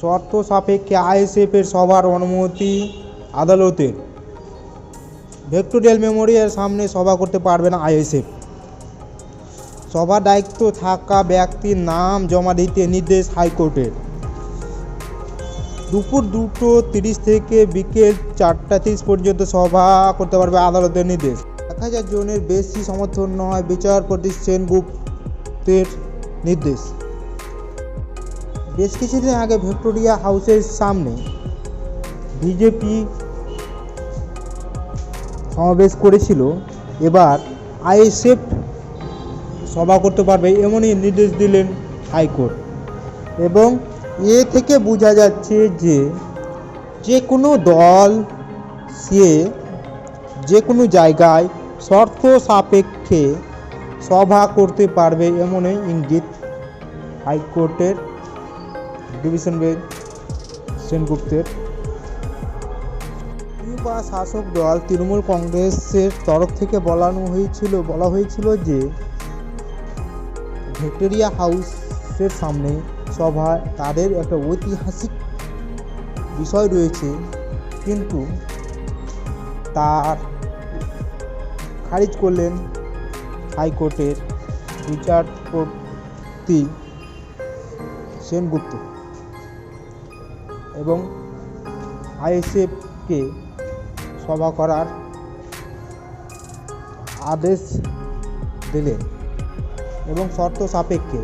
শর্ত সাপেক্ষে আইএসএফ এর সভার অনুমতি আদালতের। ভিক্টোরিয়াল মেমোরিয়াল সামনে সভা করতে পারবে না আইএসএফ। সভার দায়িত্ব থাকা ব্যক্তির নাম জমা দিতে নির্দেশ হাইকোর্টের। দুপুর 2:30 থেকে বিকেল 4:30 পর্যন্ত সভা করতে পারবে আদালতের নির্দেশ। 1000 জনের বেশি সমর্থন নয় বিচারপতি সেনগুপ্তের নির্দেশ। বেশ কিছুদিন আগে ভিক্টোরিয়া হাউসের সামনে বিজেপি সমাবেশ করেছিল। এবার আইএসএফ সভা করতে পারবে এমনই নির্দেশ দিলেন হাইকোর্ট। এবং এ থেকে বোঝা যাচ্ছে যে কোনো দল যে কোনো জায়গায় শর্ত সাপেক্ষে সভা করতে পারবে এমনই ইঙ্গিত হাইকোর্টের ডিভিশন বেঞ্চ সেনগুপ্তের। বা শাসক দল তৃণমূল কংগ্রেসের তরফ থেকে বলা হয়েছিল যে ভিক্টোরিয়া হাউসের সামনে সভা তাদের একটা ঐতিহাসিক বিষয় রয়েছে, কিন্তু তার খারিজ করলেন হাইকোর্টের বিচারপতি সেনগুপ্ত এবং আইএসএফকে সভা করার আদেশ দিলেন এবং শর্ত সাপেক্ষে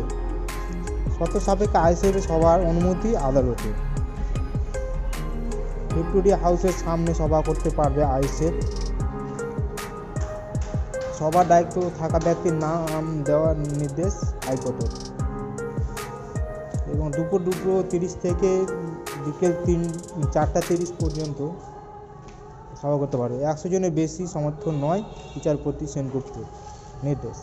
আইএসএফ সভার অনুমতি আদালতে। ভিক্টোরিয়া হাউসের সামনে সভা করতে পারবে আইএসএফ। সবার দায়িত্ব থাকা ব্যক্তির নাম দেওয়ার নির্দেশ হাইকোর্টের। এবং দুপুর 2:30 থেকে বিকেল 4:30 পর্যন্ত সভা করতে পারবে। 100 জনের বেশি সমর্থন নয় বিচারপতি সেনগুপ্তের নির্দেশ।